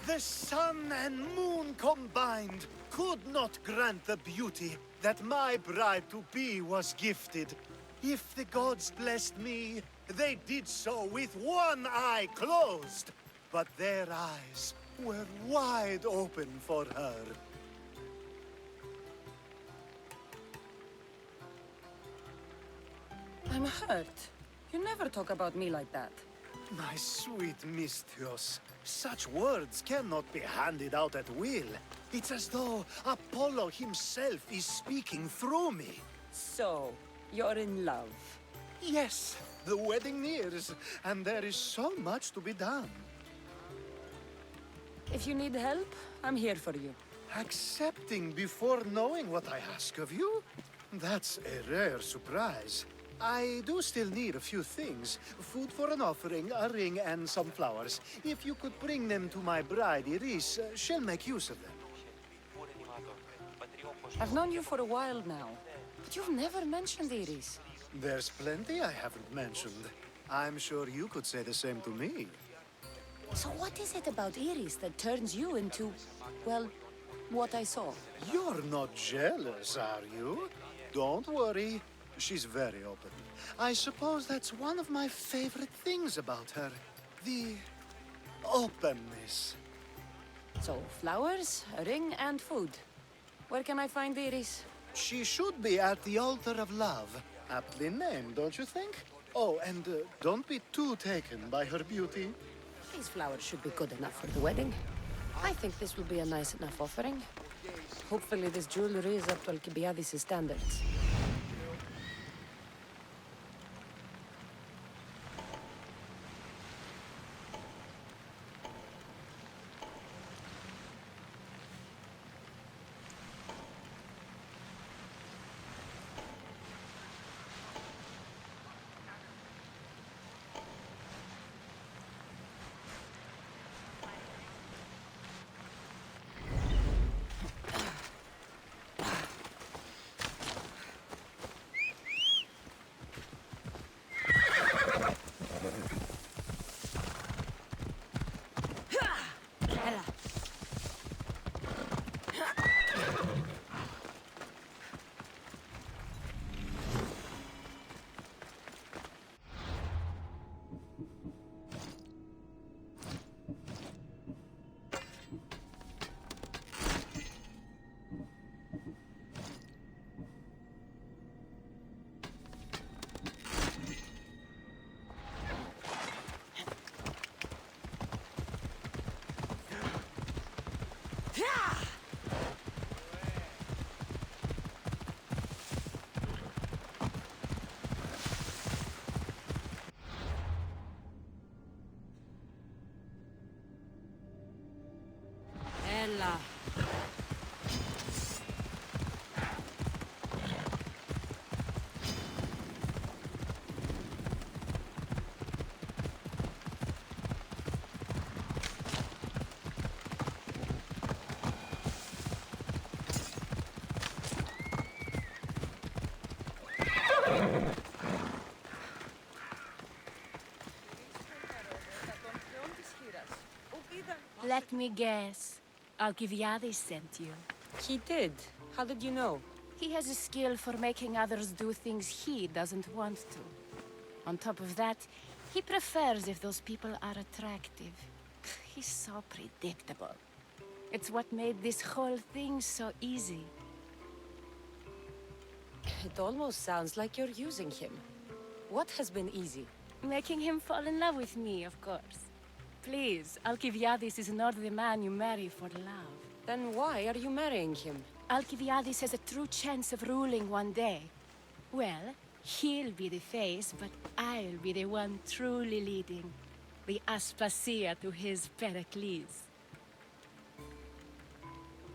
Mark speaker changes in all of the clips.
Speaker 1: The sun and moon combined could not grant the beauty that my bride-to-be was gifted. If the gods blessed me, they did so with one eye closed. But their eyes were wide open for her.
Speaker 2: I'm hurt. You never talk about me like that.
Speaker 1: My sweet Misthios, such words cannot be handed out at will. It's as though Apollo himself is speaking through me.
Speaker 2: So, you're in love.
Speaker 1: Yes, the wedding nears, and there is so much to be done.
Speaker 2: If you need help, I'm here for you.
Speaker 1: Accepting before knowing what I ask of you? That's a rare surprise. I do still need a few things. Food for an offering, a ring, and some flowers. If you could bring them to my bride, Iris, she'll make use of them.
Speaker 2: I've known you for a while now, but you've never mentioned Iris.
Speaker 1: There's plenty I haven't mentioned. I'm sure you could say the same to me.
Speaker 2: So what is it about Iris that turns you into, well, what I saw?
Speaker 1: You're not jealous, are you? Don't worry. She's very open. I suppose that's one of my favorite things about her. The openness.
Speaker 2: So, flowers, a ring, and food. Where can I find Iris?
Speaker 1: She should be at the altar of love. Aptly named, don't you think? Oh, and don't be too taken by her beauty.
Speaker 2: These flowers should be good enough for the wedding. I think this will be a nice enough offering. Hopefully this jewelry is up to Alcibiades' standards. Ella.
Speaker 3: Let me guess. Alcibiades sent you.
Speaker 2: He did. How did you know?
Speaker 3: He has a skill for making others do things he doesn't want to. On top of that, he prefers if those people are attractive. He's so predictable. It's what made this whole thing so easy.
Speaker 2: It almost sounds like you're using him. What has been easy?
Speaker 3: Making him fall in love with me, of course. Please, Alcibiades is not the man you marry for love.
Speaker 2: Then why are you marrying him?
Speaker 3: Alcibiades has a true chance of ruling one day. Well, he'll be the face, but I'll be the one truly leading. The Aspasia to his Pericles.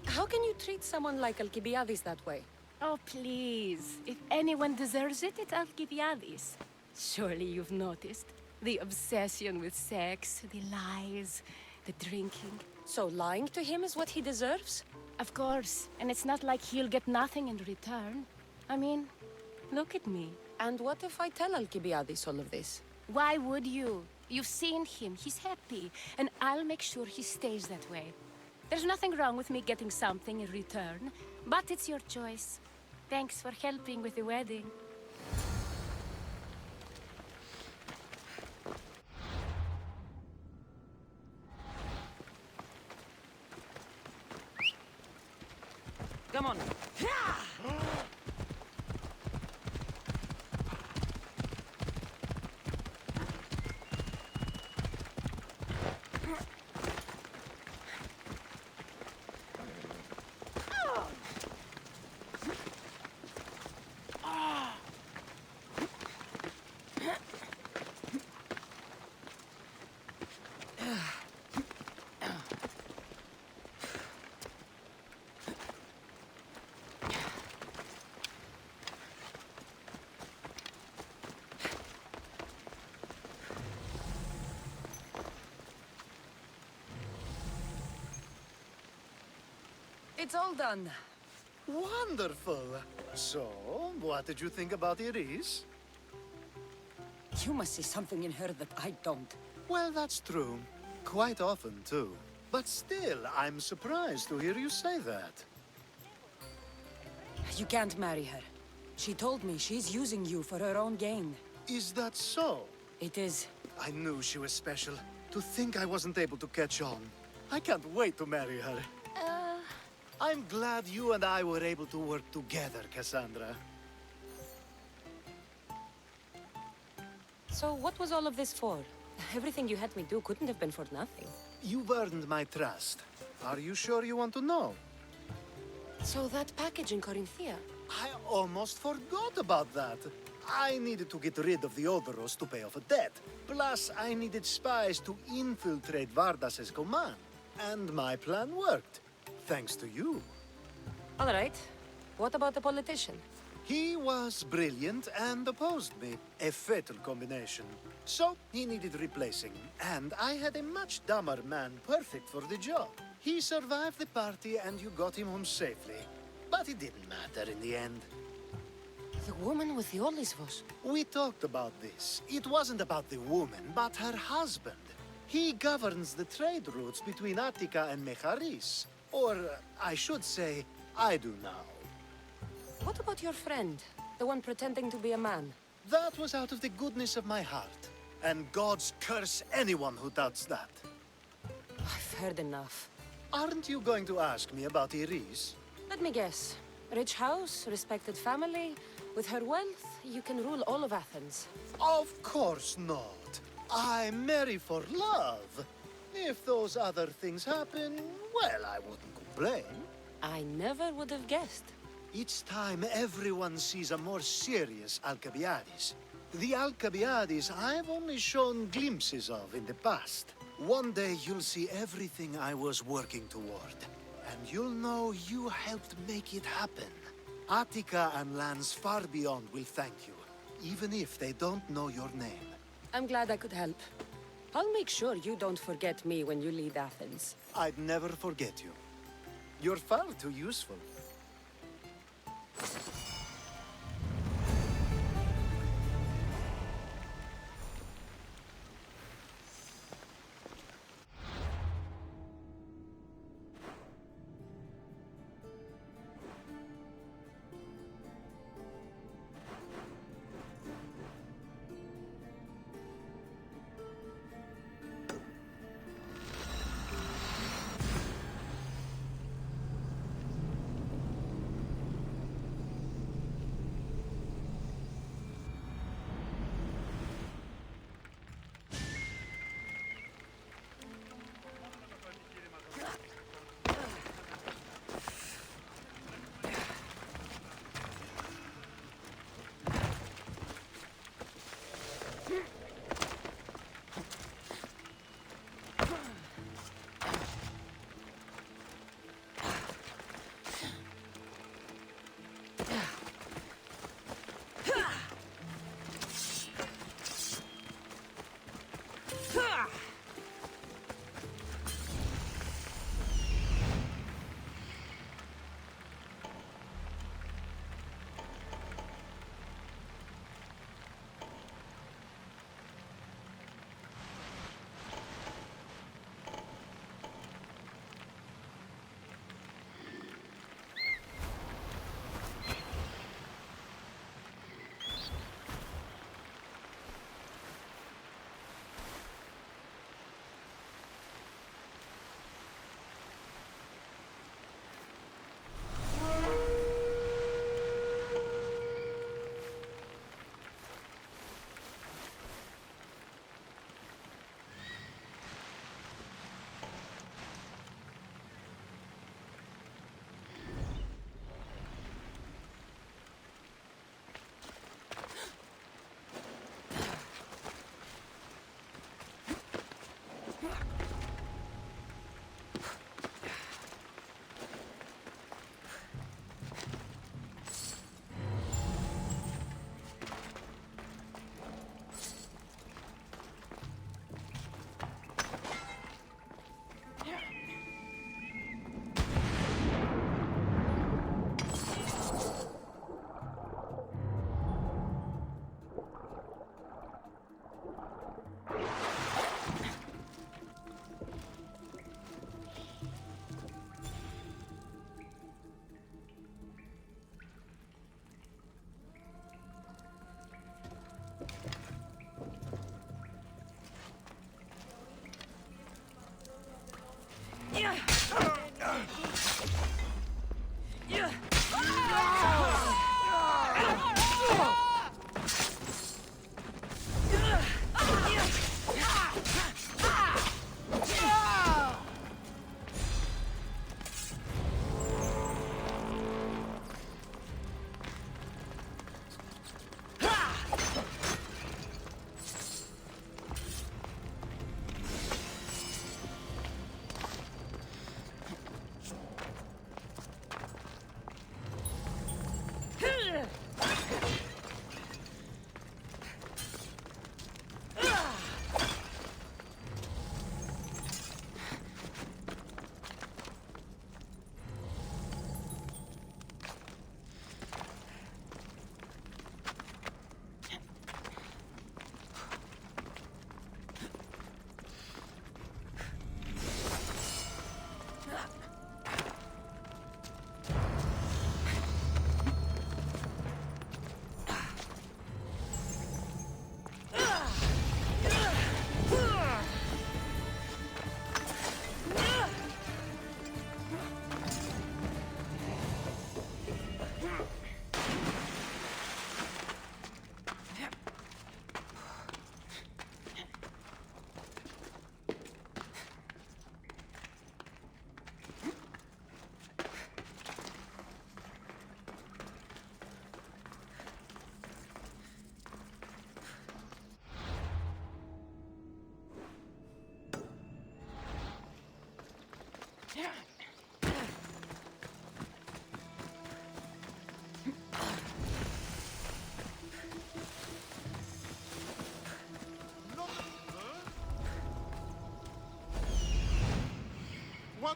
Speaker 2: How can you treat someone like Alcibiades that way?
Speaker 3: Oh, please. If anyone deserves it, it's Alcibiades. Surely you've noticed. The obsession with sex, the lies, the drinking.
Speaker 2: So lying to him is what he deserves?
Speaker 3: Of course. And it's not like he'll get nothing in return. I mean, look at me.
Speaker 2: And what if I tell Alcibiades all of this?
Speaker 3: Why would you? You've seen him. He's happy. And I'll make sure he stays that way. There's nothing wrong with me getting something in return, but it's your choice. Thanks for helping with the wedding.
Speaker 2: Come on. It's all done.
Speaker 1: Wonderful. So, what did you think about Iris?
Speaker 2: You must see something in her that I don't.
Speaker 1: Well, that's true. Quite often, too. But still, I'm surprised to hear you say that.
Speaker 2: You can't marry her. She told me she's using you for her own gain.
Speaker 1: Is that so?
Speaker 2: It is.
Speaker 1: I knew she was special. To think I wasn't able to catch on. I can't wait to marry her. I'm glad you and I were able to work together, Cassandra.
Speaker 2: So what was all of this for? Everything you had me do couldn't have been for nothing.
Speaker 1: You've earned my trust. Are you sure you want to know?
Speaker 2: So that package in Corinthia?
Speaker 1: I almost forgot about that. I needed to get rid of the Odoros to pay off a debt. Plus, I needed spies to infiltrate Vardas's command. And my plan worked. Thanks to you.
Speaker 2: All right. What about the politician?
Speaker 1: He was brilliant and opposed me. A fatal combination. So, he needed replacing. And I had a much dumber man perfect for the job. He survived the party and you got him home safely. But it didn't matter in the end.
Speaker 2: The woman with the Olisvos.
Speaker 1: We talked about this. It wasn't about the woman, but her husband. He governs the trade routes between Attica and Mecharis. Or, I should say, I do now.
Speaker 2: What about your friend? The one pretending to be a man?
Speaker 1: That was out of the goodness of my heart. And gods curse anyone who doubts that.
Speaker 2: I've heard enough.
Speaker 1: Aren't you going to ask me about Iris?
Speaker 2: Let me guess. Rich house, respected family. With her wealth, you can rule all of Athens.
Speaker 1: Of course not. I marry for love. If those other things happen, well, I wouldn't complain.
Speaker 2: I never would have guessed.
Speaker 1: Each time everyone sees a more serious Alcibiades. The Alcibiades I've only shown glimpses of in the past. One day you'll see everything I was working toward. And you'll know you helped make it happen. Attica and lands far beyond will thank you, even if they don't know your name.
Speaker 2: I'm glad I could help. I'll make sure you don't forget me when you leave Athens.
Speaker 1: I'd never forget you. You're far too useful.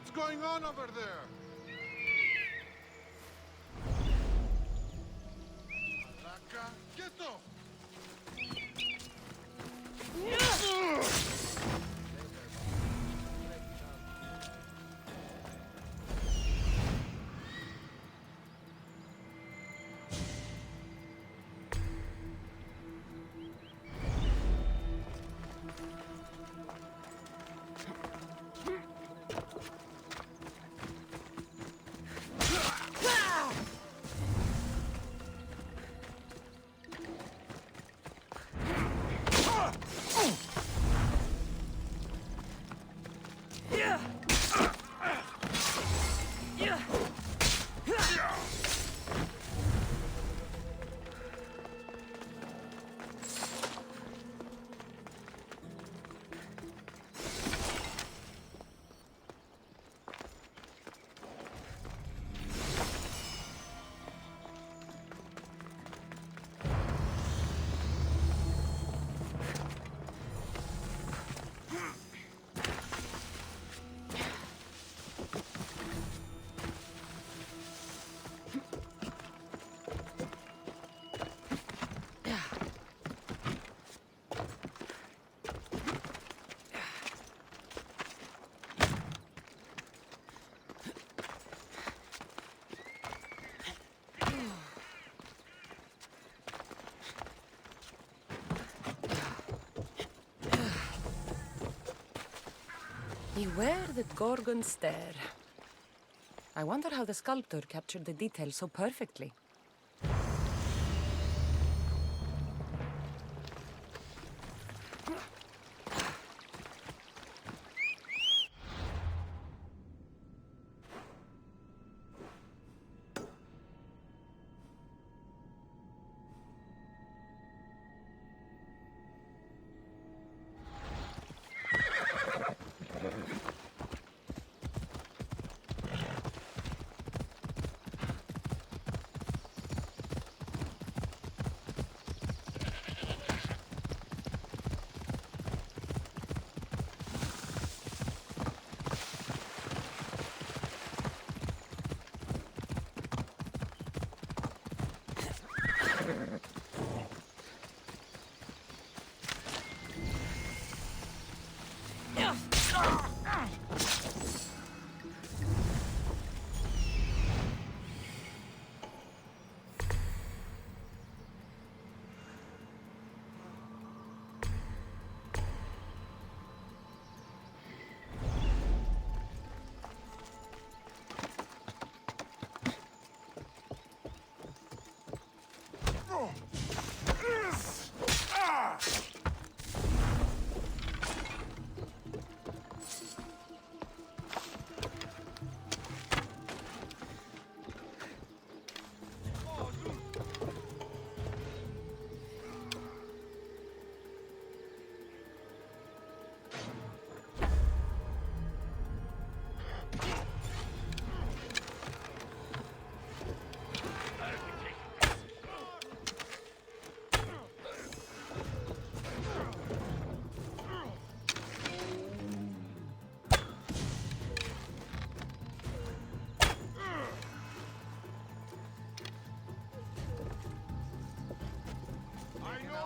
Speaker 4: What's going on over there? Malaca, quieto!
Speaker 2: Beware the Gorgon stare. I wonder how the sculptor captured the details so perfectly.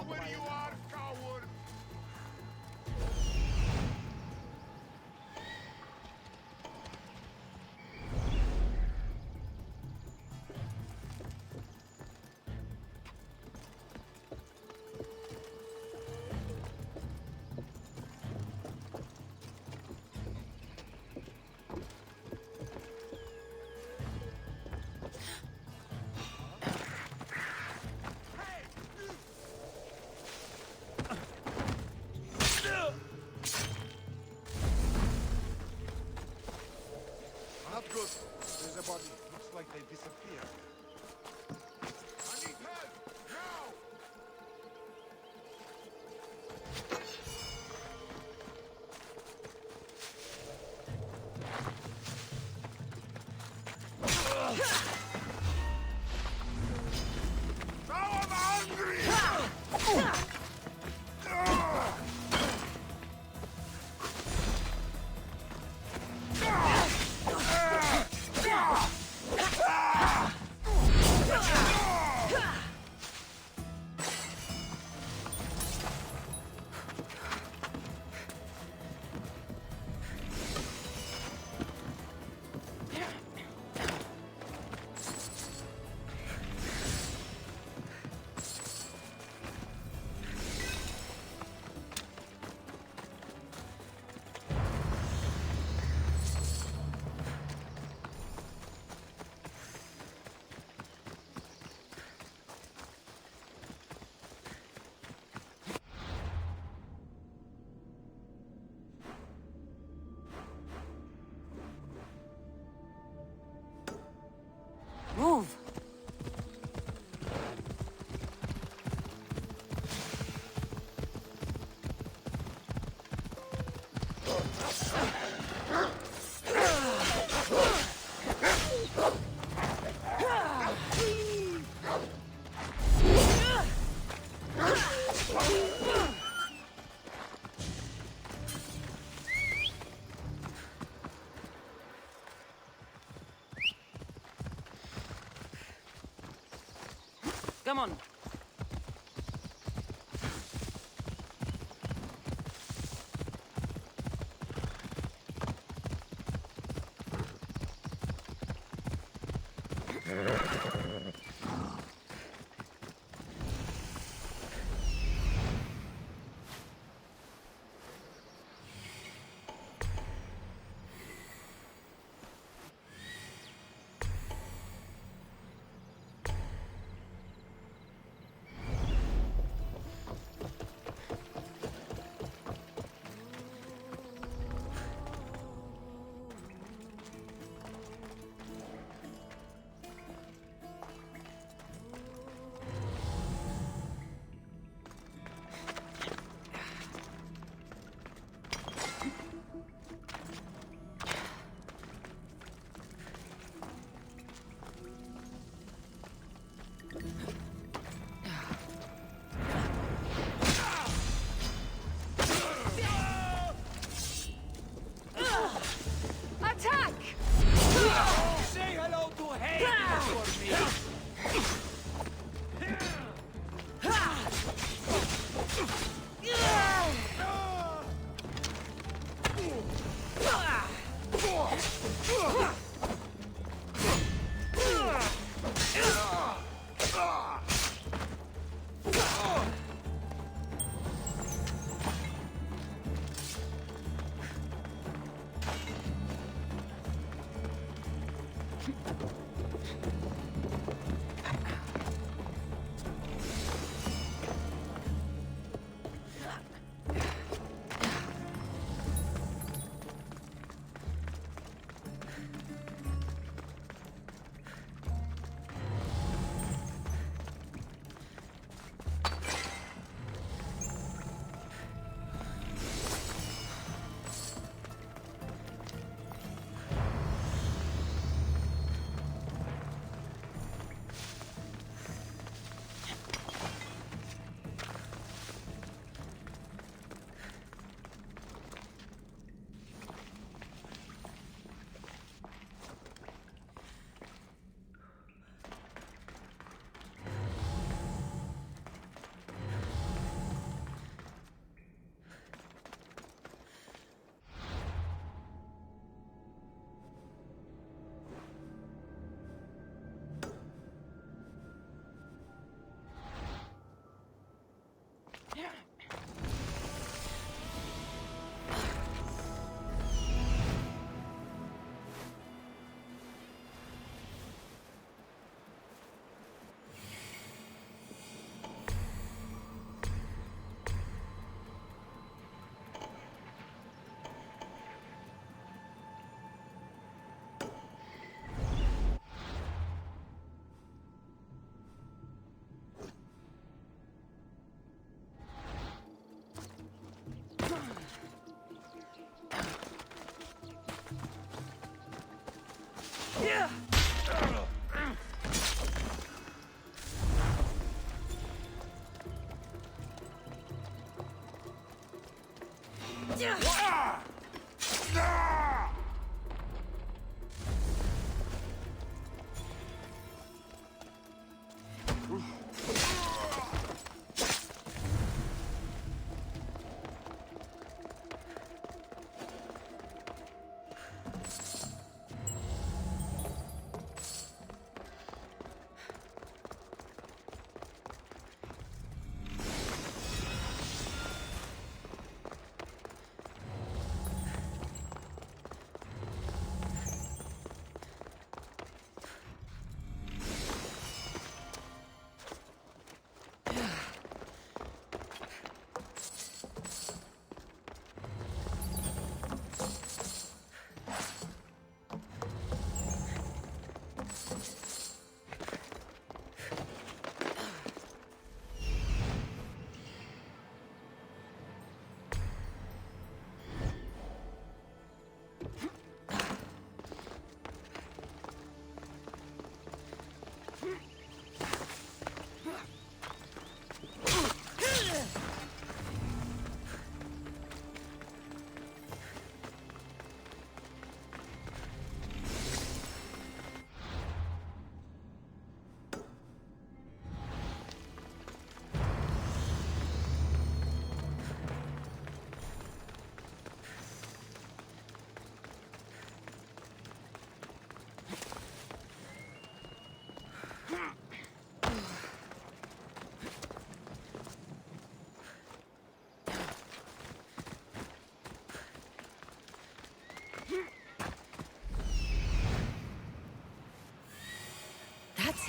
Speaker 4: Where you are, coward! Not good. There's a body. Looks like they disappeared. I need help! Now! Now I'm hungry!
Speaker 2: Move! Come on.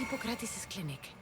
Speaker 2: Hippocrates' clinic.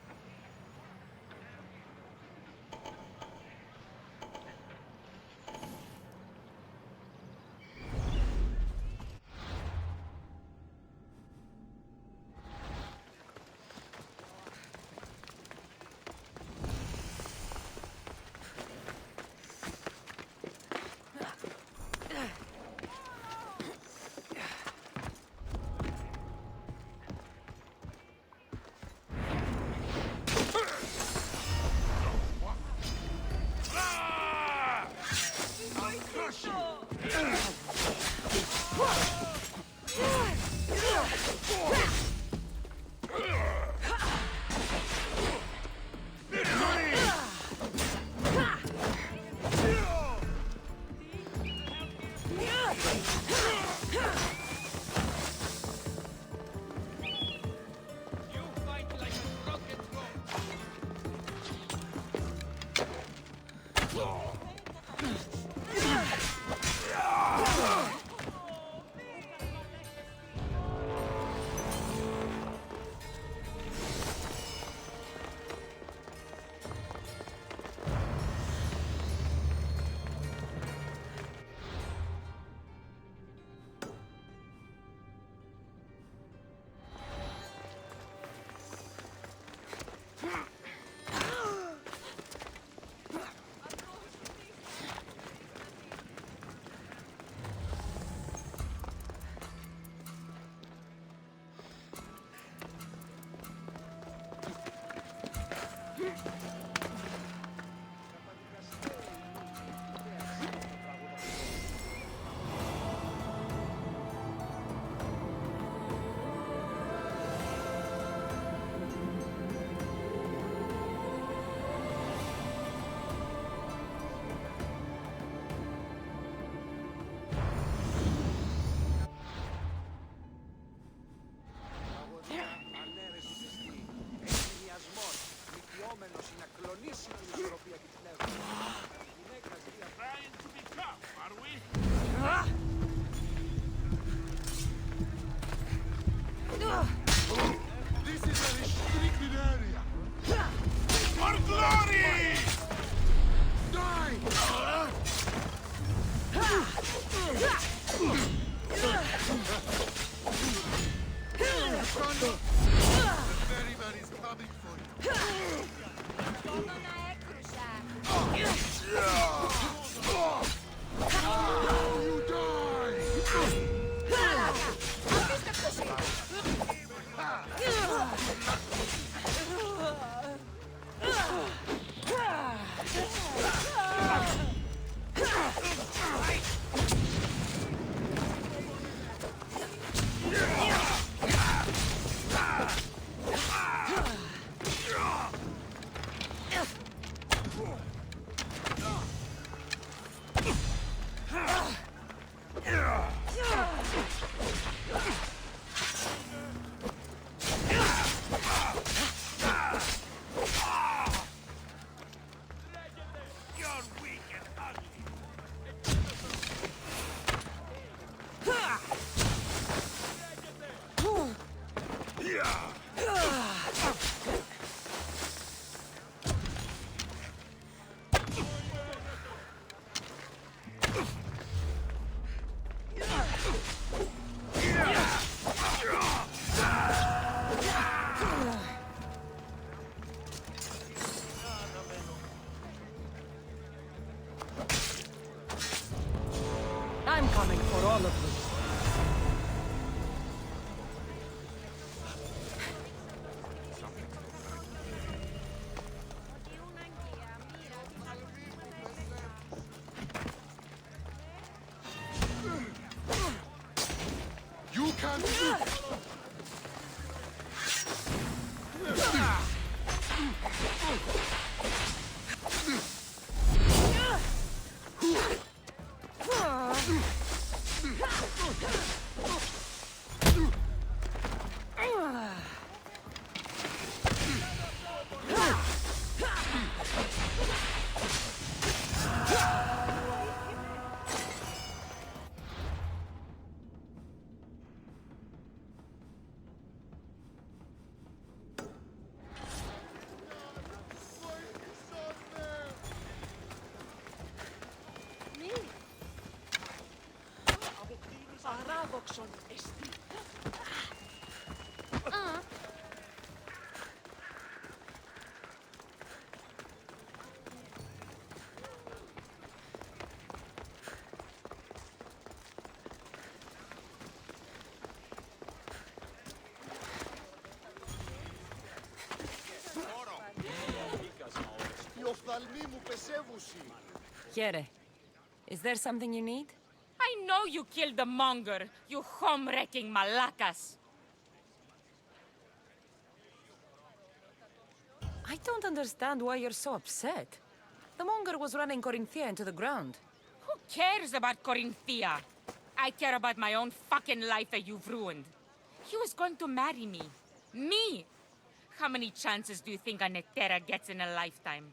Speaker 5: I'm coming for all of you.
Speaker 4: You can
Speaker 1: Οι οφθαλμοί μου πεσεύουσι.
Speaker 5: Chiere, is there something you need?
Speaker 6: I know you killed the monger, you home-wrecking malacas.
Speaker 5: I don't understand why you're so upset. The monger was running Corinthia into the ground.
Speaker 6: Who cares about Corinthia? I care about my own fucking life that you've ruined. He was going to marry me. Me! How many chances do you think a Netera gets in a lifetime?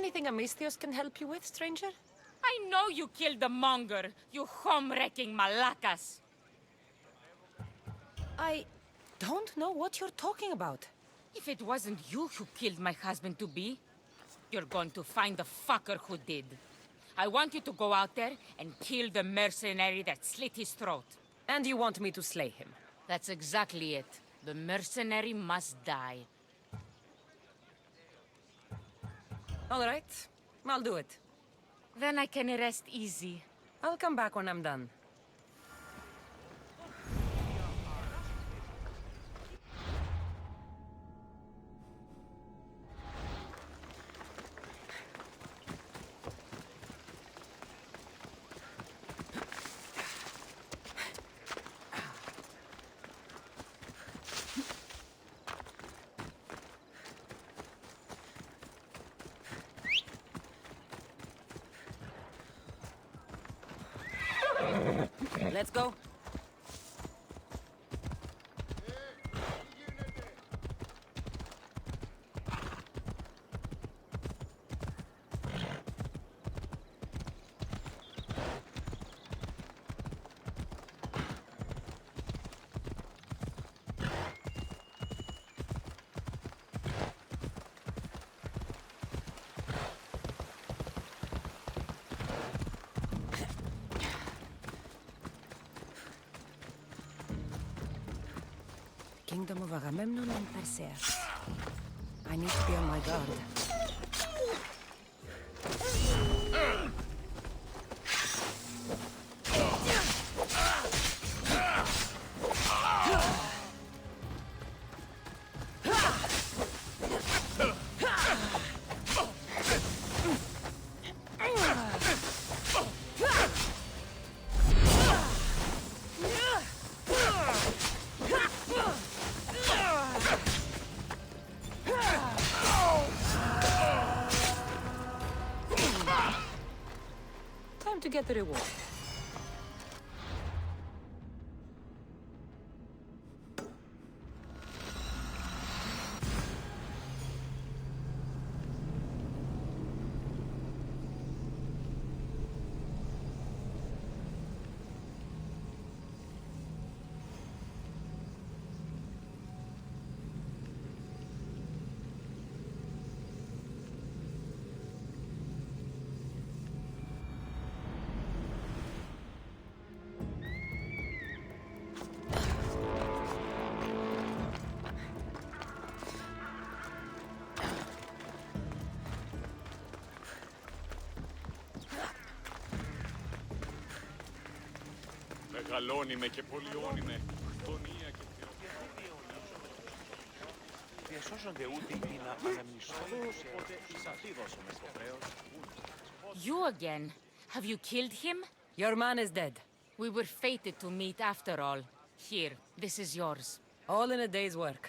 Speaker 5: Anything Amistios can help you with, stranger?
Speaker 6: I know you killed the monger, you home-wrecking malacas.
Speaker 5: I don't know what you're talking about.
Speaker 6: If it wasn't you who killed my husband-to-be, you're going to find the fucker who did. I want you to go out there and kill the mercenary that slit his throat.
Speaker 5: And you want me to slay him?
Speaker 6: That's exactly it. The mercenary must die.
Speaker 5: All right, I'll do it.
Speaker 6: Then I can rest easy.
Speaker 5: I'll come back when I'm done. Let's go. Kingdom of Agamemnon and Perseus. I need to be on my guard. Time to get the reward.
Speaker 7: Μεγαλώνει με και πολιώνει με. Γωνία και θεό.
Speaker 4: Διασώζονται ούτε οι να αναμνηστούν οπότε θα δώσουμε υποχρέως.
Speaker 6: You again? Have you killed him?
Speaker 2: Your man is dead.
Speaker 6: We were fated to meet after all. Here, this is yours.
Speaker 2: All in a day's work.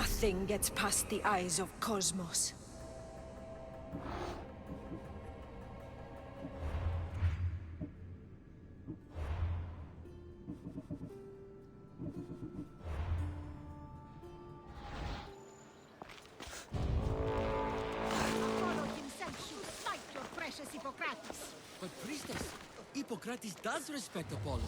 Speaker 5: Nothing gets past the eyes of Cosmos.
Speaker 8: But Priestess, Hippocrates does respect Apollo.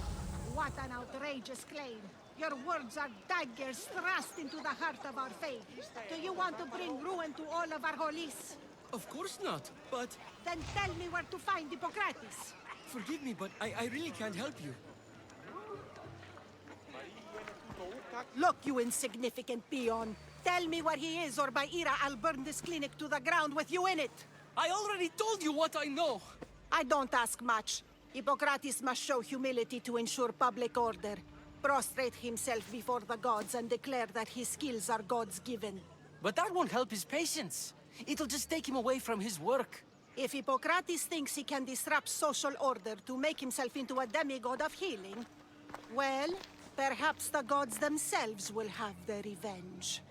Speaker 9: What an outrageous claim! Your words are daggers thrust into the heart of our faith. Do you want to bring ruin to all of our holies?
Speaker 8: Of course not, but...
Speaker 9: Then tell me where to find Hippocrates.
Speaker 8: Forgive me, but I really can't help you.
Speaker 9: Look, you insignificant peon. Tell me where he is, or by Ira, I'll burn this clinic to the ground with you in it.
Speaker 8: I already told you what I know.
Speaker 9: I don't ask much. Hippocrates must show humility to ensure public order. Prostrate himself before the gods and declare that his skills are God's given.
Speaker 8: But that won't help his patients. It'll just take him away from his work.
Speaker 9: If Hippocrates thinks he can disrupt social order to make himself into a demigod of healing, well, Perhaps the gods themselves will have their revenge.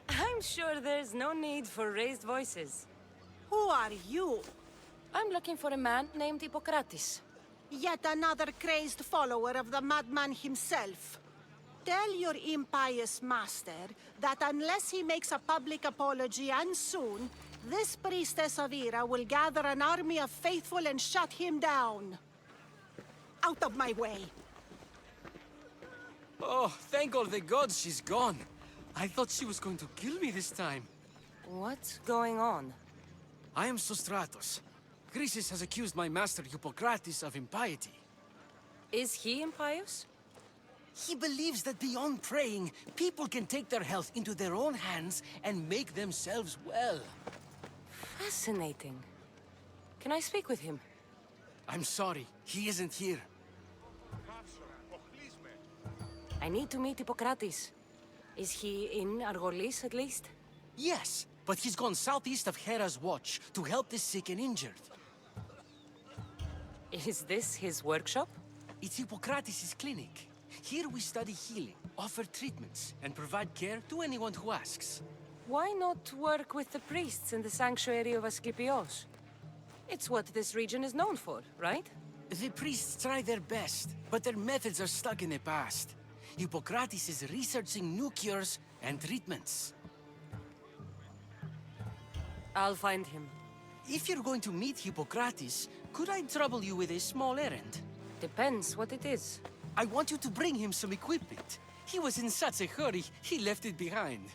Speaker 5: I'm sure there's no need for raised voices.
Speaker 9: Who are you?
Speaker 2: I'm looking for a man named Hippocrates.
Speaker 9: Yet another crazed follower of the madman himself. Tell your impious master that unless he makes a public apology, and soon, this priestess of Ira will gather an army of faithful and shut him down. Out of my way!
Speaker 8: Oh, thank all the gods she's gone. I thought she was going to kill me this time.
Speaker 5: What's going on?
Speaker 8: I am Sostratos. Chrysis has accused my master Hippocrates of impiety.
Speaker 5: Is he impious?
Speaker 8: He believes that beyond praying, people can take their health into their own hands and make themselves well.
Speaker 5: Fascinating. Can I speak with him?
Speaker 8: I'm sorry, he isn't here.
Speaker 5: I need to meet Hippocrates. Is he in Argolis, at least?
Speaker 8: Yes, but he's gone southeast of Hera's watch to help the sick and injured.
Speaker 5: Is this his workshop?
Speaker 8: It's Hippocrates' clinic. Here we study healing, offer treatments, and provide care to anyone who asks.
Speaker 5: Why not work with the priests in the sanctuary of Asclepios? It's what this region is known for, right?
Speaker 8: The priests try their best, but their methods are stuck in the past. Hippocrates is researching new cures and treatments.
Speaker 5: I'll find him.
Speaker 8: If you're going to meet Hippocrates, could I trouble you with a small errand?
Speaker 5: Depends what it is.
Speaker 8: I want you to bring him some equipment. He was in such a hurry, he left it behind.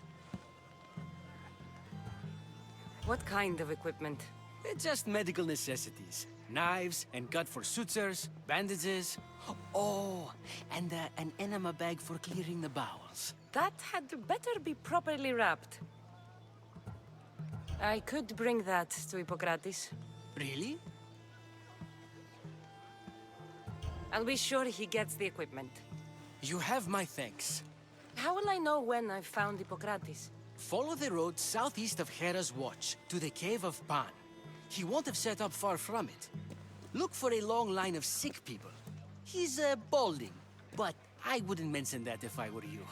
Speaker 5: What kind of equipment?
Speaker 8: Just medical necessities. Knives and gut for sutures, bandages. Oh, and an enema bag for clearing the bowels.
Speaker 5: That had better be properly wrapped. I could bring that to Hippocrates.
Speaker 8: Really?
Speaker 5: I'll be sure he gets the equipment.
Speaker 8: You have my thanks.
Speaker 5: How will I know when I've found Hippocrates?
Speaker 8: Follow the road southeast of Hera's watch to the cave of Pan. He won't have set up far from it. Look for a long line of sick people. He's balding, but I wouldn't mention that if I were you.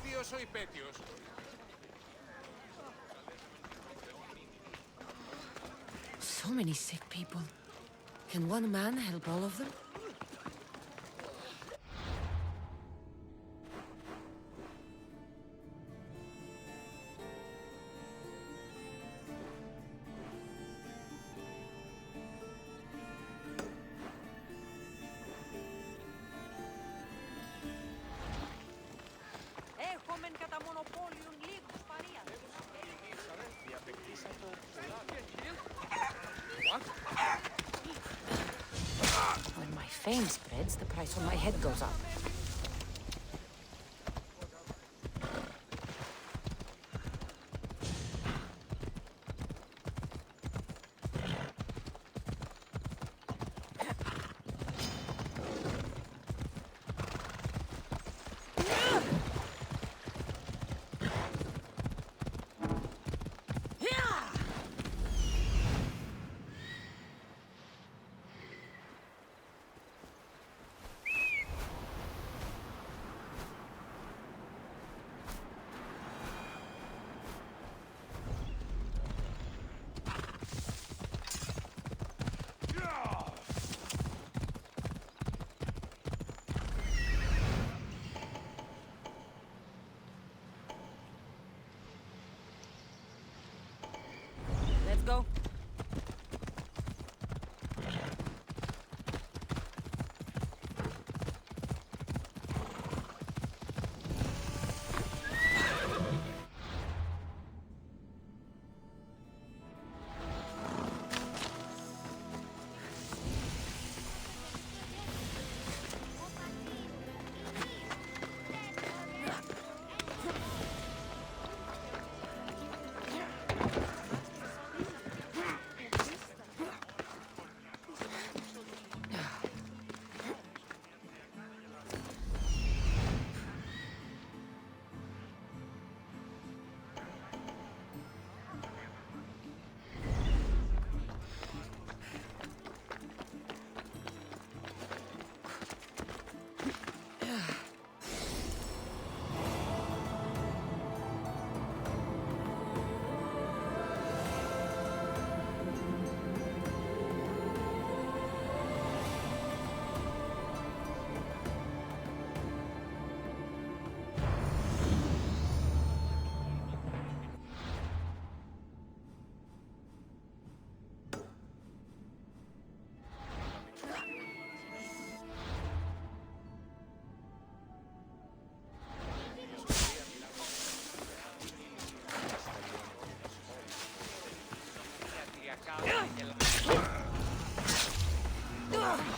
Speaker 4: Ποιος ο υπέτειος?
Speaker 2: So many sick people. Can one man help all of them?
Speaker 5: Έχομεν κατά μονοπόλιον λίγους παρία.
Speaker 2: When my fame spreads, the price on my head goes up.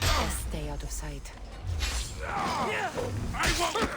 Speaker 2: Best stay out of sight.
Speaker 7: I won't!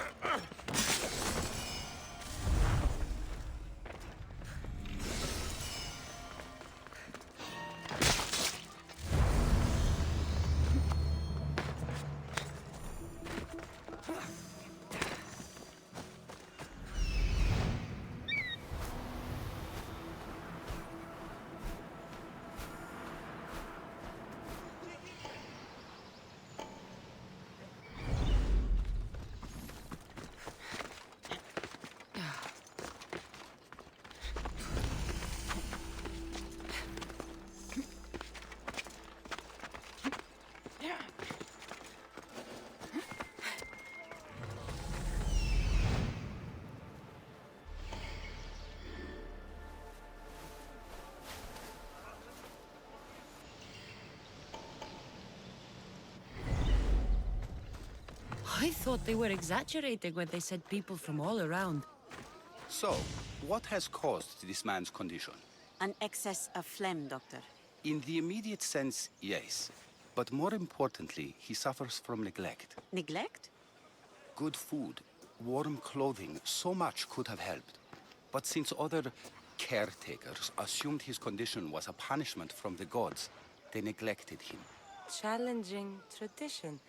Speaker 2: I thought they were exaggerating when they said people from all around.
Speaker 10: So, what has caused this man's condition?
Speaker 11: An excess of phlegm, Doctor.
Speaker 10: In the immediate sense, yes. But more importantly, he suffers from neglect.
Speaker 11: Neglect?
Speaker 10: Good food, warm clothing, so much could have helped. But since other caretakers assumed his condition was a punishment from the gods, they neglected him.
Speaker 5: Challenging tradition.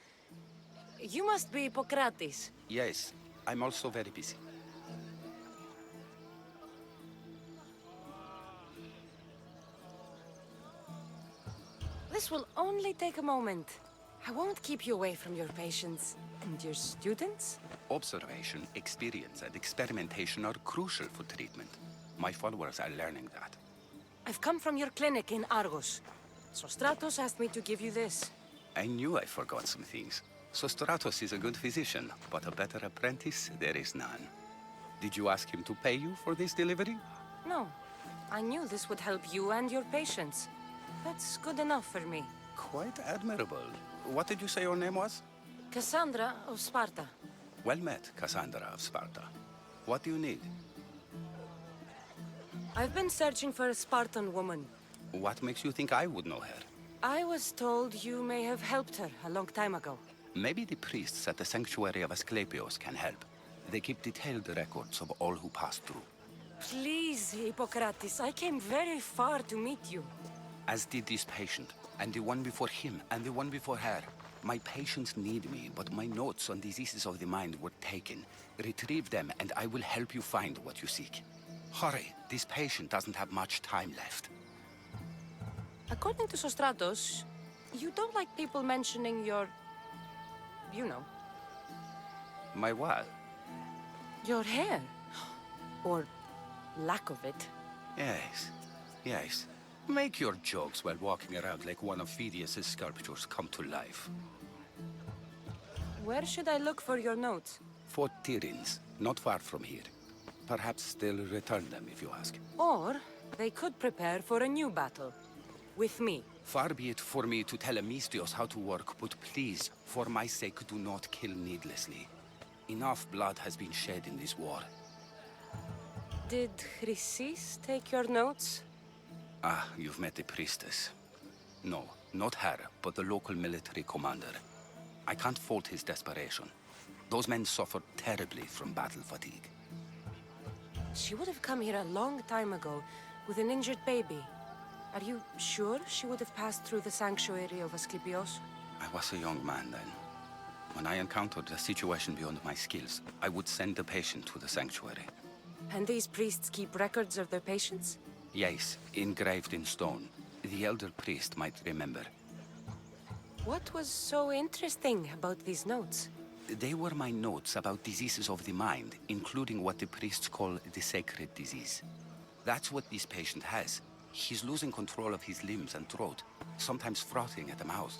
Speaker 5: You must be Hippocrates.
Speaker 10: Yes, I'm also very busy.
Speaker 5: This will only take a moment. I won't keep you away from your patients. And your students?
Speaker 10: Observation, experience, and experimentation are crucial for treatment. My followers are learning that.
Speaker 5: I've come from your clinic in Argos. So Stratos asked me to give you this.
Speaker 10: I knew I forgot some things. So Stratos is a good physician, but a better apprentice there is none. Did you ask him to pay you for this delivery?
Speaker 5: No. I knew this would help you and your patients. That's good enough for me.
Speaker 10: Quite admirable. What did you say your name was?
Speaker 5: Cassandra of Sparta.
Speaker 10: Well met, Cassandra of Sparta. What do you need?
Speaker 5: I've been searching for a Spartan woman.
Speaker 10: What makes you think I would know her?
Speaker 5: I was told you may have helped her a long time ago.
Speaker 10: Maybe the priests at the sanctuary of Asclepios can help. They keep detailed records of all who passed through.
Speaker 5: Please, Hippocrates, I came very far to meet you.
Speaker 10: As did this patient, and the one before him, and the one before her. My patients need me, but my notes on diseases of the mind were taken. Retrieve them, and I will help you find what you seek. Hurry, this patient doesn't have much time left.
Speaker 5: According to Sostratos, you don't like people mentioning your... you know.
Speaker 10: My what?
Speaker 5: Your hair. Or lack of it.
Speaker 10: Yes, yes. Make your jokes while walking around like one of Phidias' sculptures come to life.
Speaker 5: Where should I look for your notes?
Speaker 10: Fort Tyrins, not far from here. Perhaps they'll return them if you ask.
Speaker 5: Or they could prepare for a new battle. With me.
Speaker 10: Far be it for me to tell Amistios how to work, but please, for my sake, do not kill needlessly. Enough blood has been shed in this war.
Speaker 5: Did Chrysis take your notes?
Speaker 10: Ah, you've met the priestess. No, not her, but the local military commander. I can't fault his desperation. Those men suffered terribly from battle fatigue.
Speaker 5: She would have come here a long time ago with an injured baby. Are you sure she would have passed through the sanctuary of Asclepios?
Speaker 10: I was a young man then. When I encountered a situation beyond my skills, I would send the patient to the sanctuary.
Speaker 5: And these priests keep records of their patients?
Speaker 10: Yes, engraved in stone. The elder priest might remember.
Speaker 5: What was so interesting about these notes?
Speaker 10: They were my notes about diseases of the mind, including what the priests call the sacred disease. That's what this patient has. He's losing control of his limbs and throat, sometimes frothing at the mouth.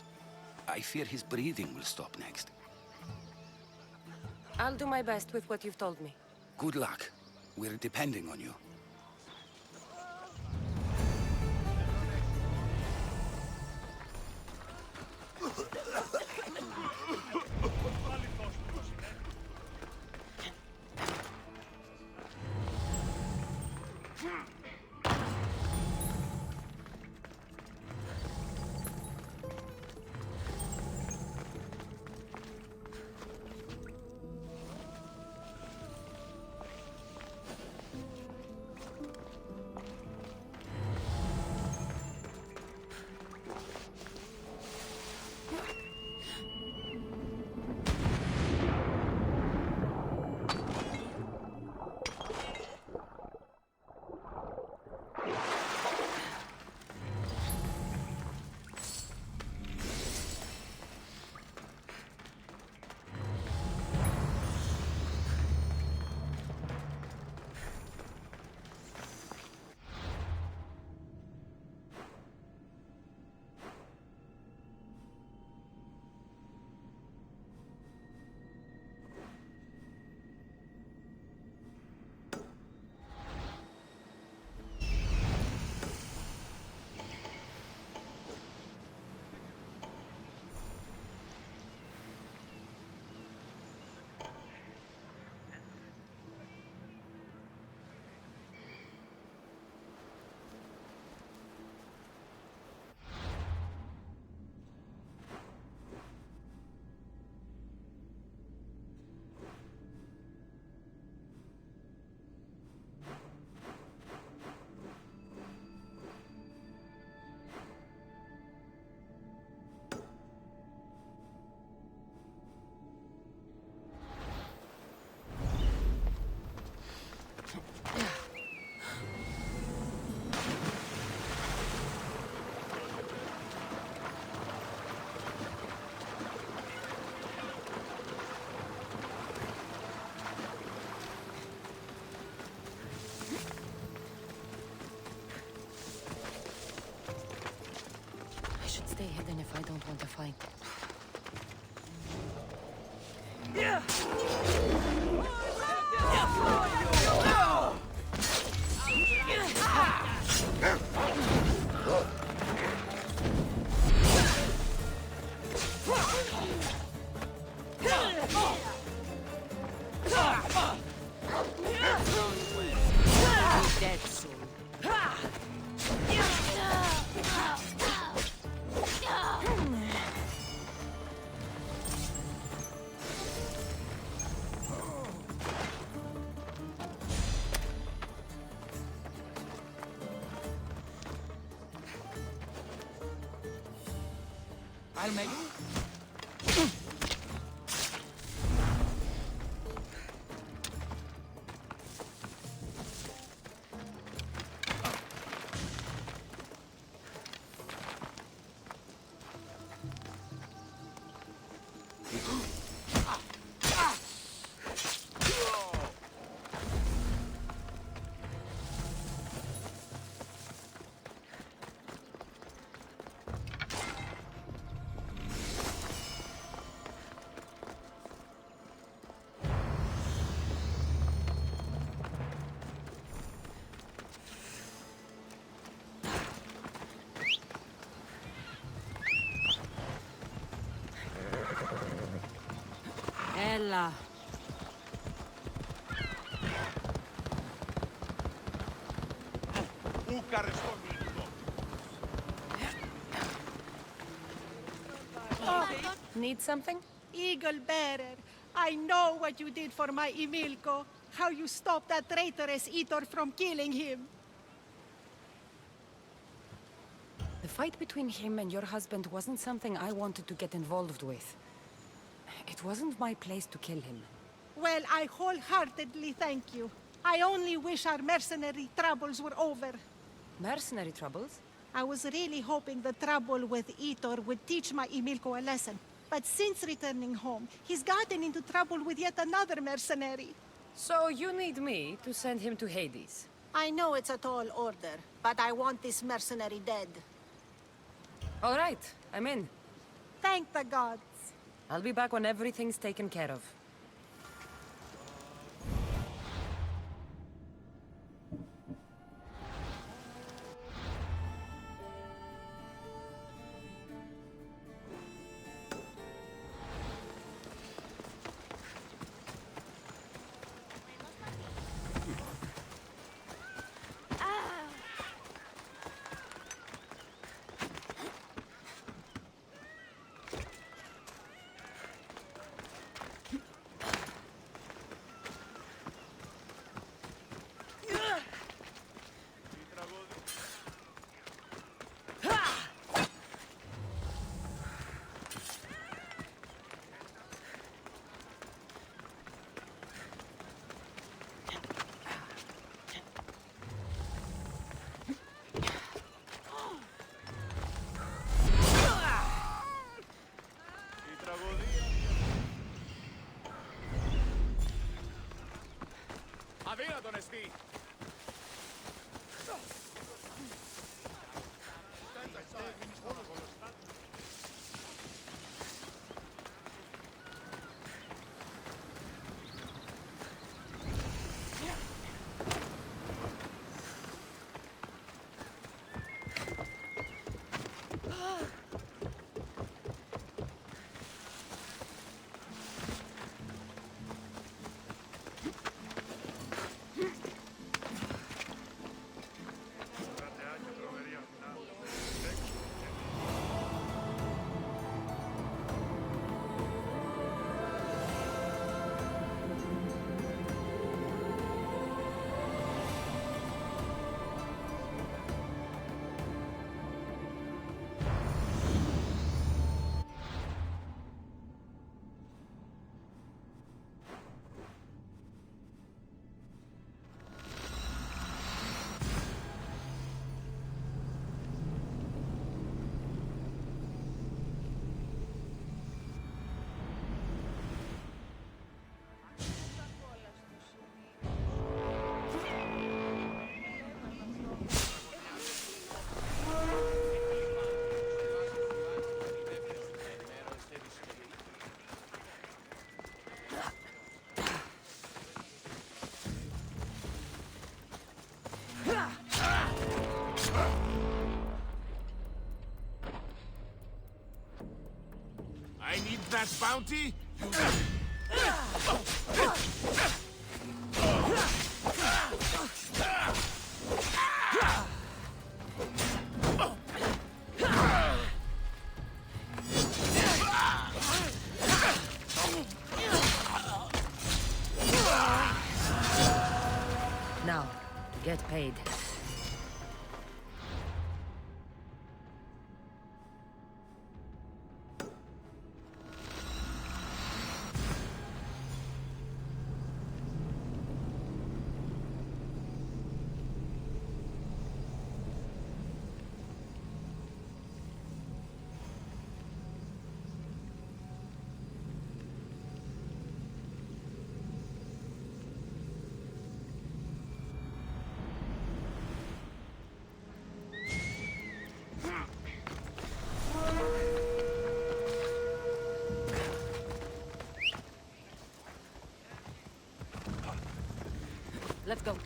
Speaker 10: I fear his breathing will stop next.
Speaker 5: I'll do my best with what you've told me.
Speaker 10: Good luck. We're depending on you.
Speaker 6: Almelu?
Speaker 5: Ella.
Speaker 4: Bucarest στο μήνυμα.
Speaker 2: Need something?
Speaker 9: Eagle Bearer, I know what you did for my Emilko. How you stopped that traitorous Eater from killing him.
Speaker 2: The fight between him and your husband wasn't something I wanted to get involved with. It wasn't my place to kill him.
Speaker 9: Well, I wholeheartedly thank you. I only wish our mercenary troubles were over.
Speaker 2: Mercenary troubles?
Speaker 9: I was really hoping the trouble with Eater would teach my Emilko a lesson. But since returning home, he's gotten into trouble with yet another mercenary.
Speaker 2: So you need me to send him to Hades?
Speaker 9: I know it's a tall order, but I want this mercenary dead.
Speaker 2: All right, I'm in.
Speaker 9: Thank the gods.
Speaker 2: I'll be back when everything's taken care of.
Speaker 7: Αδύνατον εστί.
Speaker 4: I need that bounty.
Speaker 2: Now, get paid. Let's go.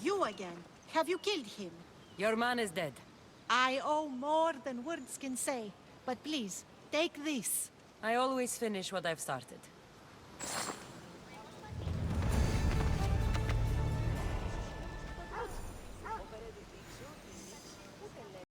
Speaker 9: You again. Have you killed him?
Speaker 2: Your man is dead.
Speaker 9: I owe more than words can say. But please, take this.
Speaker 2: I always finish what I've started.